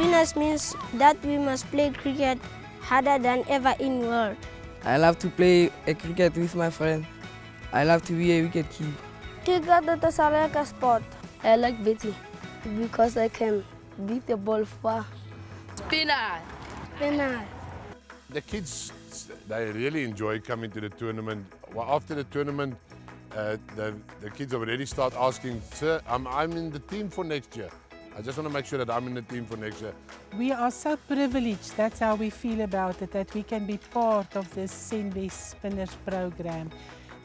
Spinners means that we must play cricket harder than ever in the world. I love to play cricket with my friend. I love to be a wicket keeper. Cricket is a lekker sport. I like betting because I can beat the ball far. Spinner. The kids, they really enjoy coming to the tournament. Well, after the tournament, the kids already start asking, "Sir, I'm in the team for next year. I just want to make sure that I'm in the team for next year." We are so privileged, that's how we feel about it, that we can be part of this Senwes Spinners Programme.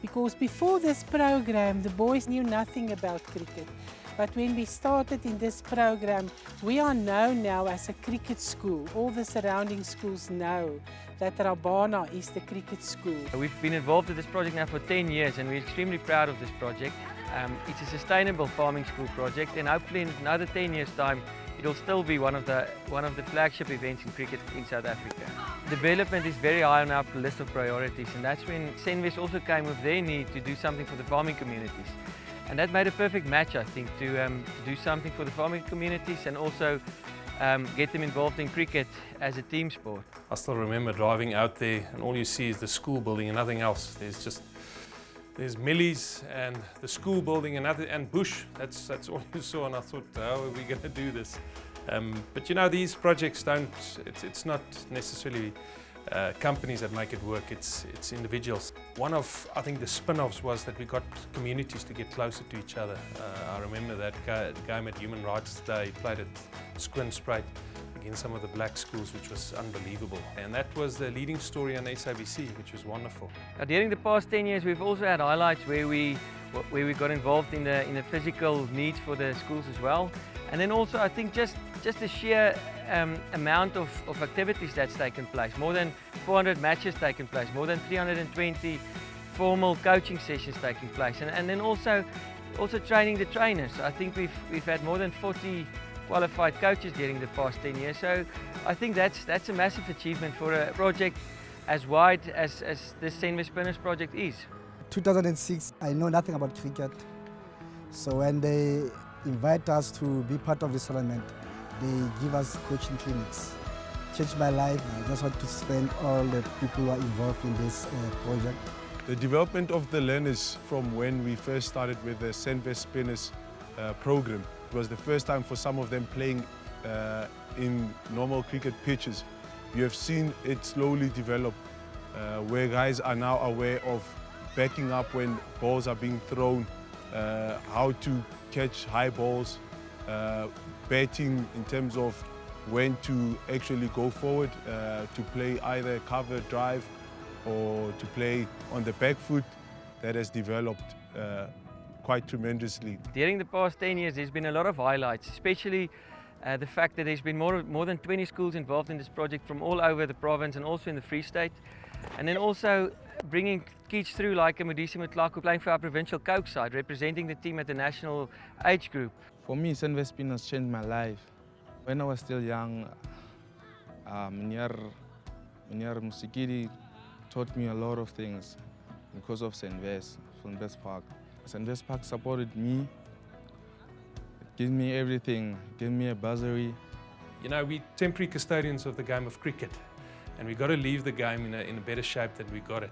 Because before this program, the boys knew nothing about cricket. But when we started in this program, we are known now as a cricket school. All the surrounding schools know that Rabana is the cricket school. We've been involved with this project now for 10 years and we're extremely proud of this project. It's a sustainable farming school project, and hopefully in another 10 years' time it'll still be one of the flagship events in cricket in South Africa. Development is very high on our list of priorities, and that's when Senwes also came with their need to do something for the farming communities. And that made a perfect match, I think, to do something for the farming communities and also get them involved in cricket as a team sport. I still remember driving out there and all you see is the school building and nothing else. There's millies and the school building and bush. That's all you saw, and I thought, how are we going to do this? But you know, these projects it's not necessarily companies that make it work, it's individuals. One of, I think, the spin-offs was that we got communities to get closer to each other. I remember that game at Human Rights Day, played at Squin Spruit against some of the black schools, which was unbelievable. And that was the leading story on SABC, which was wonderful. During the past 10 years, we've also had highlights where we got involved in the physical needs for the schools as well. And then also, I think just the sheer amount of activities that's taken place. More than 400 matches taken place, more than 320 formal coaching sessions taking place. And then also training the trainers. I think we've had more than 40 qualified coaches during the past 10 years. So I think that's a massive achievement for a project as wide as this Senwes Spinners project is. 2006, I know nothing about cricket. So when they invite us to be part of this tournament, they give us coaching clinics. Changed my life. I just want to thank all the people who are involved in this project. The development of the learners from when we first started with the Senwes Spinners Programme, it was the first time for some of them playing in normal cricket pitches. You have seen it slowly develop, where guys are now aware of backing up when balls are being thrown, how to catch high balls, batting in terms of when to actually go forward, to play either cover drive or to play on the back foot. That has developed quite tremendously. During the past 10 years, there's been a lot of highlights, especially the fact that there's been more than 20 schools involved in this project from all over the province and also in the Free State. And then also bringing kids through like Modise Mutlaku playing for our provincial coach side, representing the team at the national age group. For me, Senwes Spinners changed my life. When I was still young, Meneer Musikidi taught me a lot of things because of Senwes Park. Senwes Park supported me, it gave me everything, it gave me a bursary. You know, we're temporary custodians of the game of cricket, and we've got to leave the game in a better shape than we got it.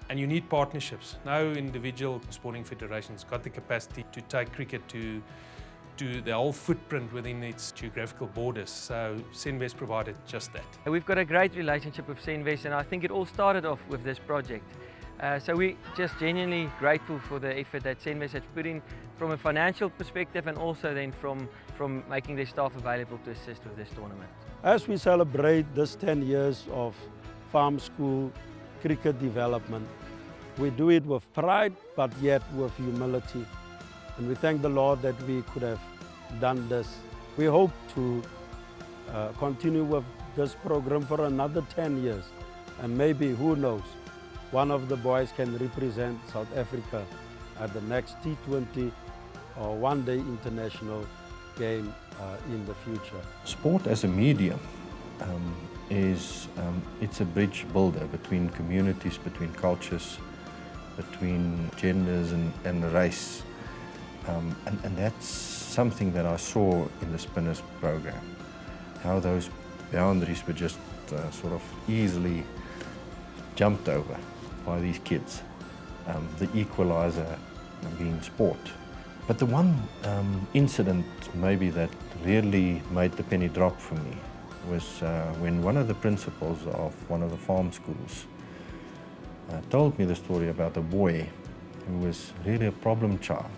And you need partnerships. No individual sporting federation's got the capacity to take cricket to the whole footprint within its geographical borders. So Senwes provided just that. We've got a great relationship with Senwes, and I think it all started off with this project. So we're just genuinely grateful for the effort that Senwes has put in from a financial perspective and also then from making their staff available to assist with this tournament. As we celebrate this 10 years of farm school cricket development, we do it with pride but yet with humility. And we thank the Lord that we could have done this. We hope to continue with this program for another 10 years. And maybe, who knows, one of the boys can represent South Africa at the next T20 or one-day international game in the future. Sport as a medium it's a bridge builder between communities, between cultures, between genders and race. And that's something that I saw in the Spinners Programme. how those boundaries were just sort of easily jumped over by these kids. The equalizer being sport. But the one incident maybe that really made the penny drop for me was when one of the principals of one of the farm schools told me the story about a boy who was really a problem child.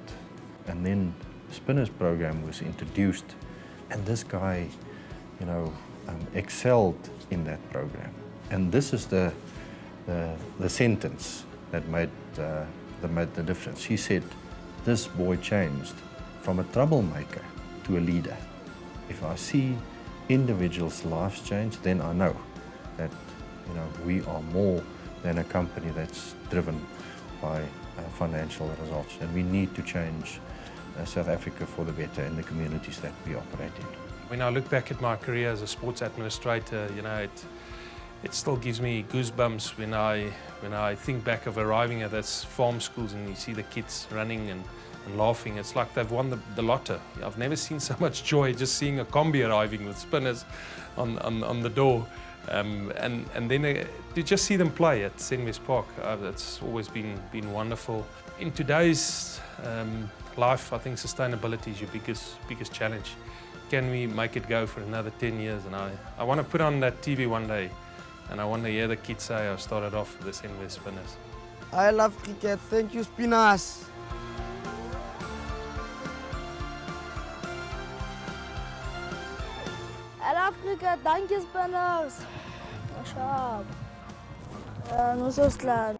And then the Spinners program was introduced, and this guy, you know, excelled in that program. And this is the sentence that made the difference. He said, this boy changed from a troublemaker to a leader. If I see individuals' lives change, then I know that, you know, we are more than a company that's driven by financial results, and we need to change South Africa for the better in the communities that we operate in. When I look back at my career as a sports administrator, you know, it still gives me goosebumps when I think back of arriving at those farm schools and you see the kids running and laughing. It's like they've won the lotto. I've never seen so much joy just seeing a combi arriving with spinners on the door. And then to just see them play at Senwes Park, that's always been wonderful. In today's life, I think sustainability is your biggest challenge. Can we make it go for another 10 years? And I want to put on that TV one day, and I want to hear the kids say I started off with the Senwes Spinners. I love cricket. Thank you, Spinners. I love cricket. Thank you, Spinners. Sharp. No so slow.